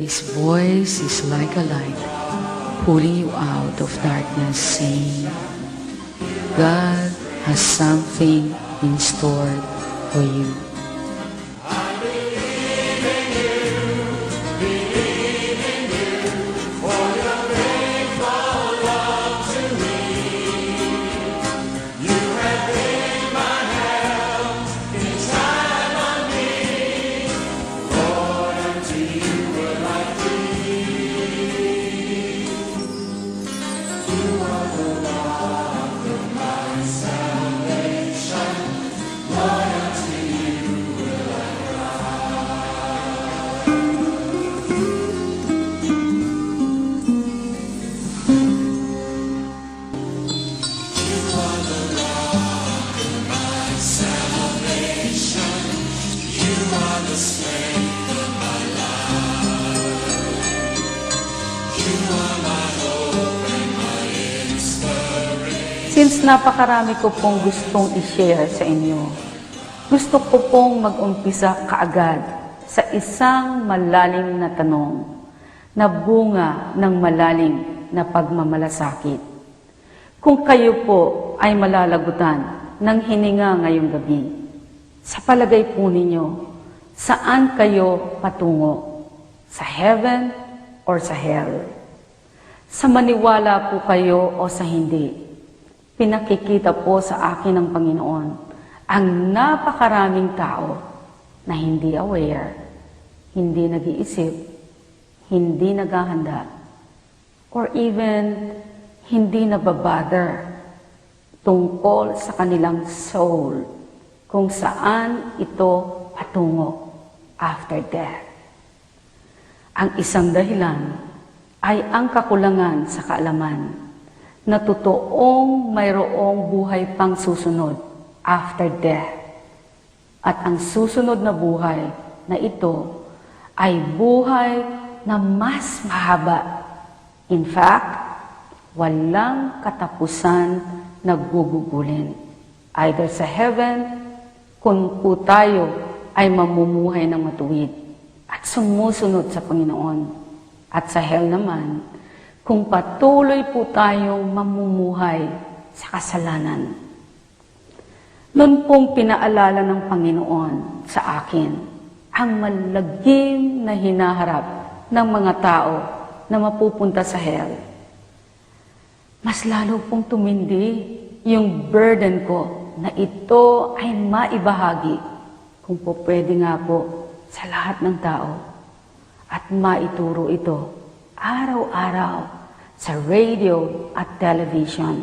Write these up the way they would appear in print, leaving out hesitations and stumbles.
His voice is like a light, pulling you out of darkness, saying, God has something in store for you. Since napakarami ko pong gustong i-share sa inyo, gusto ko pong mag-umpisa kaagad sa isang malalim na tanong na bunga ng malalim na pagmamalasakit. Kung kayo po ay malalagutan ng hininga ngayong gabi, sa palagay po ninyo, saan kayo patungo? Sa heaven or sa hell? Sa maniwala po kayo o sa hindi? Pinakikita po sa akin ng Panginoon ang napakaraming tao na hindi aware, hindi nag-iisip, hindi naghahanda, or even hindi nababother tungkol sa kanilang soul kung saan ito patungo after death. Ang isang dahilan ay ang kakulangan sa kaalaman na totoong mayroong buhay pang susunod after death. At ang susunod na buhay na ito ay buhay na mas mahaba. In fact, walang katapusan na gugugulin. Either sa heaven, kung po tayo ay mamumuhay ng matuwid at sumusunod sa Panginoon. At sa hell naman, kung patuloy po tayong mamumuhay sa kasalanan. Noon pong pinaalala ng Panginoon sa akin ang malagim na hinaharap ng mga tao na mapupunta sa hell. Mas lalo pong tumindi yung burden ko na ito ay maibahagi kung po pwede nga po sa lahat ng tao at maituro ito araw-araw sa radio at television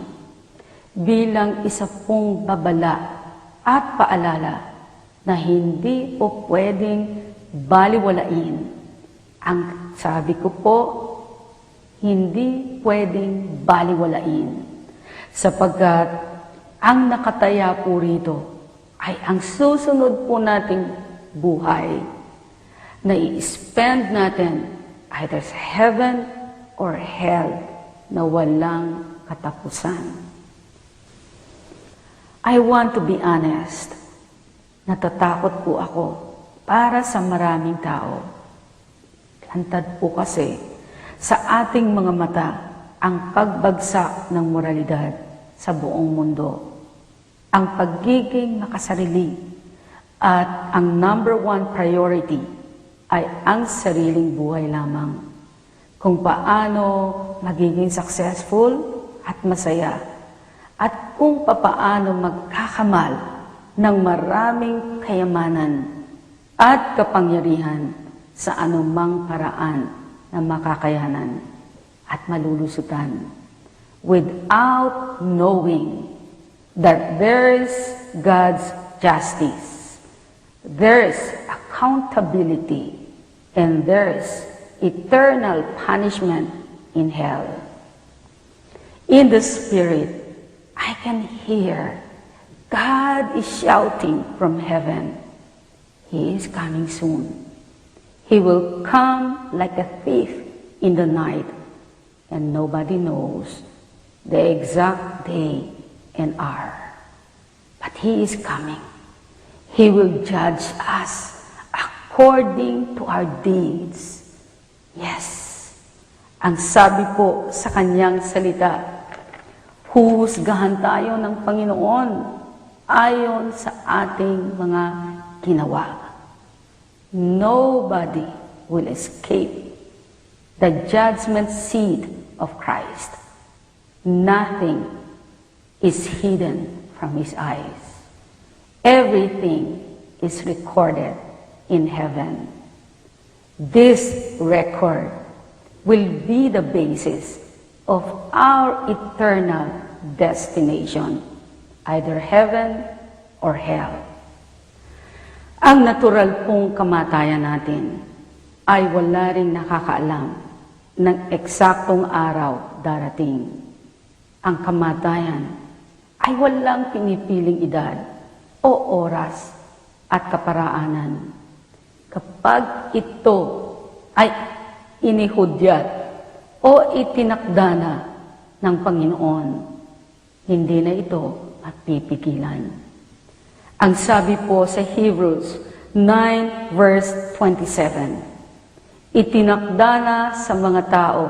bilang isa pong babala at paalala na hindi po pwedeng baliwalain. Ang sabi ko po, hindi pwedeng baliwalain sapagkat ang nakataya po rito ay ang susunod po nating buhay na i-spend natin either sa heaven or hell na walang katapusan. I want to be honest. Natatakot po ako para sa maraming tao. Lantad po kasi sa ating mga mata ang pagbagsak ng moralidad sa buong mundo. Ang pagiging makasarili at ang number one priority ay ang sariling buhay lamang. Kung paano magiging successful at masaya, at kung paano magkakamal ng maraming kayamanan at kapangyarihan sa anumang paraan na makakayanan at malulusutan without knowing that there is God's justice, there is accountability, and there is eternal punishment in hell. In the Spirit, I can hear God is shouting from heaven. He is coming soon. He will come like a thief in the night, and nobody knows the exact day and hour. But He is coming. He will judge us according to our deeds. Yes. Ang sabi po sa kanyang salita, huhusgahan tayo ng Panginoon ayon sa ating mga ginawa. Nobody will escape the judgment seat of Christ. Nothing is hidden from His eyes. Everything is recorded in heaven. This record will be the basis of our eternal destination, either heaven or hell. Ang natural pong kamatayan natin ay wala ring nakakaalam ng eksaktong araw darating. Ang kamatayan ay walang pinipiling edad o oras at kaparaanan. Kapag ito ay inihudyat o itinakda na ng Panginoon, hindi na ito mapipigilan. Ang sabi po sa Hebrews 9 verse 27, itinakda na sa mga tao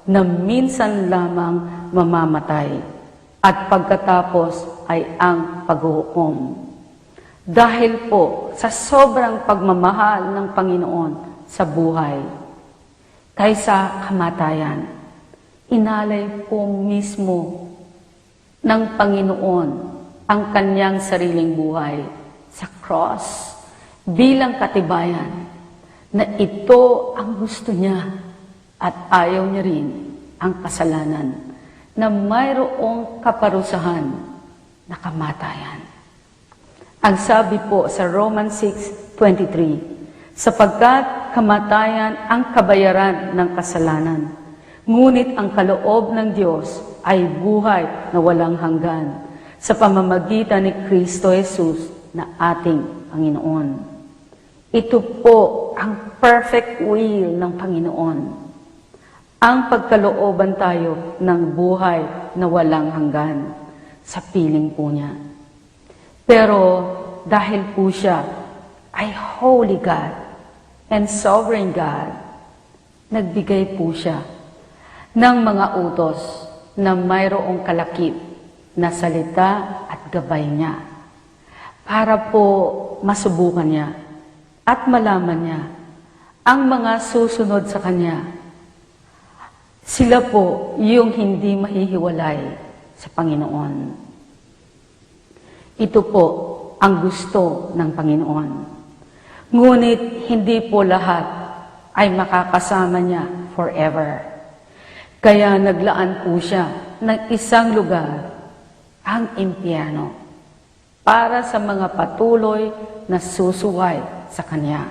na minsan lamang mamamatay at pagkatapos ay ang paghuhukom. Dahil po sa sobrang pagmamahal ng Panginoon sa buhay, kaysa kamatayan, inalay po mismo ng Panginoon ang kanyang sariling buhay sa cross bilang katibayan na ito ang gusto niya at ayaw niya rin ang kasalanan na mayroong kaparusahan na kamatayan. Ang sabi po sa Romans 6:23, sapagkat kamatayan ang kabayaran ng kasalanan, ngunit ang kaloob ng Diyos ay buhay na walang hanggan sa pamamagitan ni Kristo Jesus na ating Panginoon. Ito po ang perfect will ng Panginoon. Ang pagkalooban tayo ng buhay na walang hanggan sa piling po niya. Pero dahil po siya ay Holy God and Sovereign God, nagbigay po siya ng mga utos na mayroong kalakip na salita at gabay niya para po masubukan niya at malaman niya ang mga susunod sa kanya. Sila po yung hindi mahihiwalay sa Panginoon. Ito po ang gusto ng Panginoon. Ngunit hindi po lahat ay makakasama niya forever. Kaya naglaan po siya ng isang lugar, ang impyerno, para sa mga patuloy na susuway sa Kanya.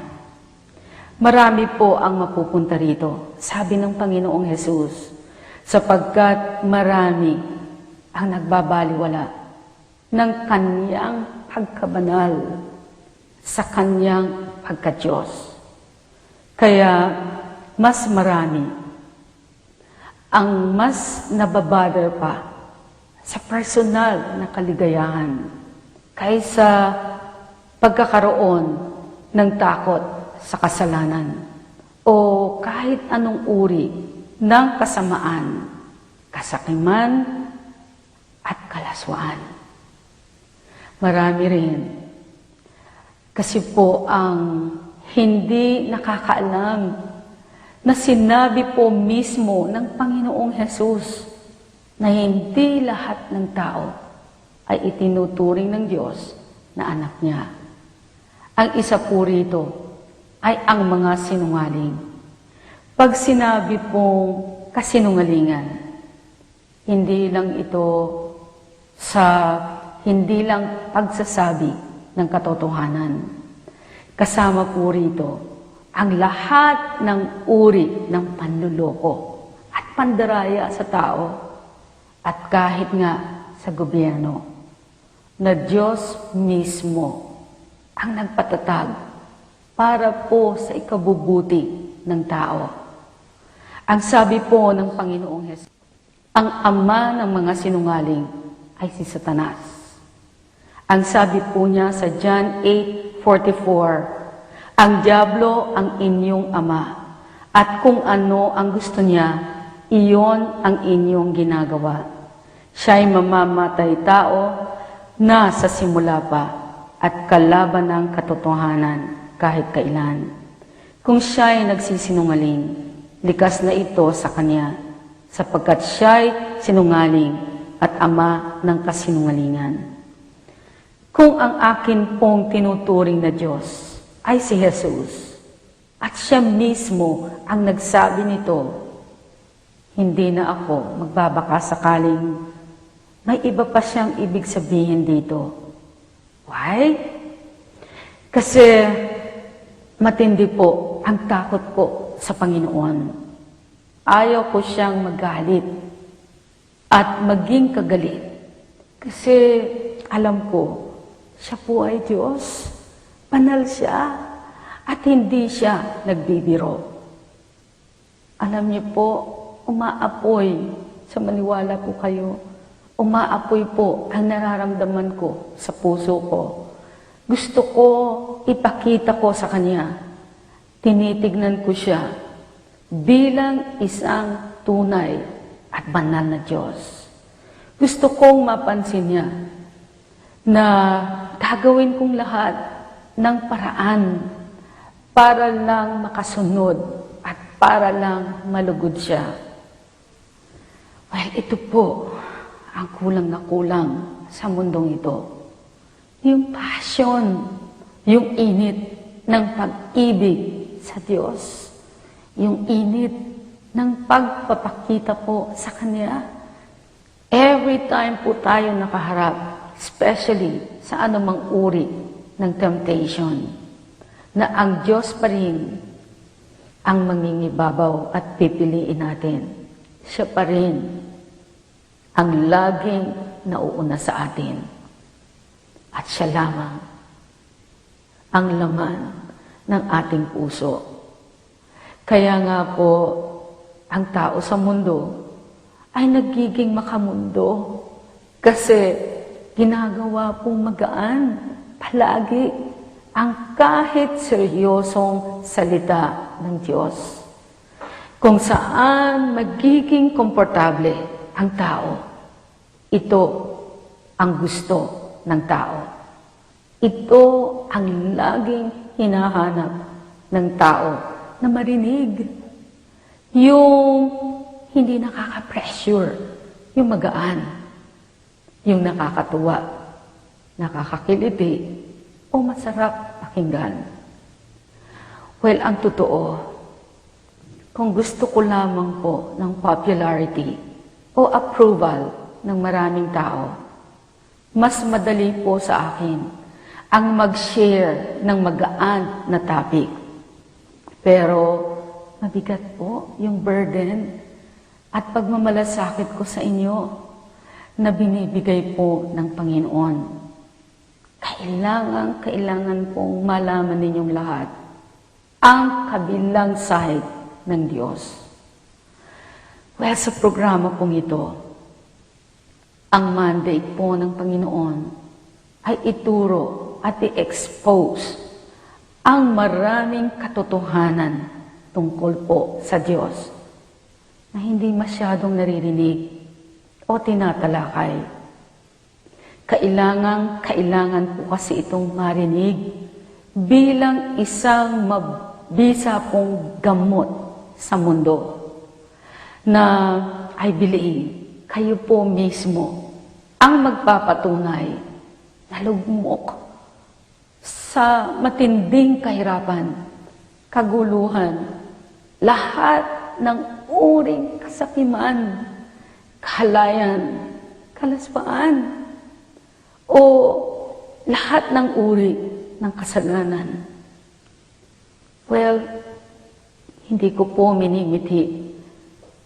Marami po ang mapupunta rito, sabi ng Panginoong Hesus, sapagkat marami ang nagbabaliwala ng Kanyang pagkabanal sa Kanyang pagka-Diyos. Kaya mas marami ang mas nababother pa sa personal na kaligayahan kaysa pagkakaroon ng takot sa kasalanan o kahit anong uri ng kasamaan, kasakiman at kalaswaan. Marami rin kasi po ang hindi nakakaalam na sinabi po mismo ng Panginoong Hesus na hindi lahat ng tao ay itinuturing ng Diyos na anak niya. Ang isa po rito ay ang mga sinungaling. Pag sinabi pong kasinungalingan, hindi lang ito sa hindi lang pagsasabi ng katotohanan. Kasama po rito ang lahat ng uri ng panluloko at pandaraya sa tao at kahit nga sa gobyerno na Diyos mismo ang nagpatatag para po sa ikabubuti ng tao. Ang sabi po ng Panginoong Hesus, ang ama ng mga sinungaling ay si Satanas. Ang sabi po niya sa John 8:44, ang diablo ang inyong ama, At kung ano ang gusto niya, iyon ang inyong ginagawa. Siya'y mamamatay tao na sa simula pa at kalaban ng katotohanan kahit kailan. Kung siya'y nagsisinungaling, likas na ito sa kanya, sapagkat siya'y sinungaling at ama ng kasinungalingan. Kung ang akin pong tinuturing na Diyos ay si Jesus, at siya mismo ang nagsabi nito, hindi na ako magbabaka sakaling may iba pa siyang ibig sabihin dito. Why? Kasi matindi po ang takot ko sa Panginoon. Ayaw ko siyang magalit at maging kagalit. Kasi alam ko, siya po ay Diyos. Banal siya. At hindi siya nagbibiro. Alam niyo po, umaapoy, sa maniwala po kayo, umaapoy po ang nararamdaman ko sa puso ko. Gusto ko ipakita ko sa Kanya. Tinitignan ko siya bilang isang tunay at banal na Diyos. Gusto kong mapansin niya na gagawin kong lahat ng paraan para lang makasunod at para lang malugod siya. Well, ito po ang kulang na kulang sa mundong ito. Yung passion, yung init ng pag-ibig sa Diyos, yung init ng pagpapakita po sa Kanya. Every time po tayo nakaharap, especially sa anumang uri ng temptation, na ang Diyos pa rin ang mangingibabaw at pipiliin natin. Siya pa rin ang laging nauuna sa atin. At siya lamang ang laman ng ating puso. Kaya nga po, ang tao sa mundo ay nagiging makamundo kasi ginagawa pong magaan palagi ang kahit seryosong salita ng Diyos. Kung saan magiging komportable ang tao, ito ang gusto ng tao. Ito ang laging hinahanap ng tao na marinig. Yung hindi nakaka-pressure, yung magaan, yung nakakatuwa, nakakakiliti, o masarap pakinggan. Well, ang totoo, kung gusto ko lamang po ng popularity o approval ng maraming tao, mas madali po sa akin ang mag-share ng magaan na topic. Pero mabigat po yung burden at pagmamalasakit ko sa inyo na binibigay po ng Panginoon. Kailangan pong malaman ninyong lahat ang kabilang side ng Diyos. Well, sa programa pong ito, ang mandate po ng Panginoon ay ituro at i-expose ang maraming katotohanan tungkol po sa Diyos na hindi masyadong naririnig o tinatalakay. Kailangan po kasi itong marinig bilang isang mabisa pong gamot sa mundo na I believe kayo po mismo ang magpapatunay na lugmok sa matinding kahirapan, kaguluhan, lahat ng uring kasakiman, kahalayan, kalaspaan, o lahat ng uri ng kasalanan. Well, hindi ko po minimithi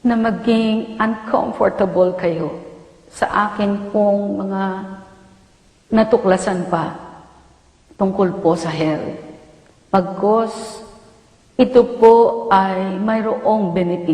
na maging uncomfortable kayo sa akin pong mga natuklasan pa tungkol po sa hell. Pagkos ito po ay mayroong benefit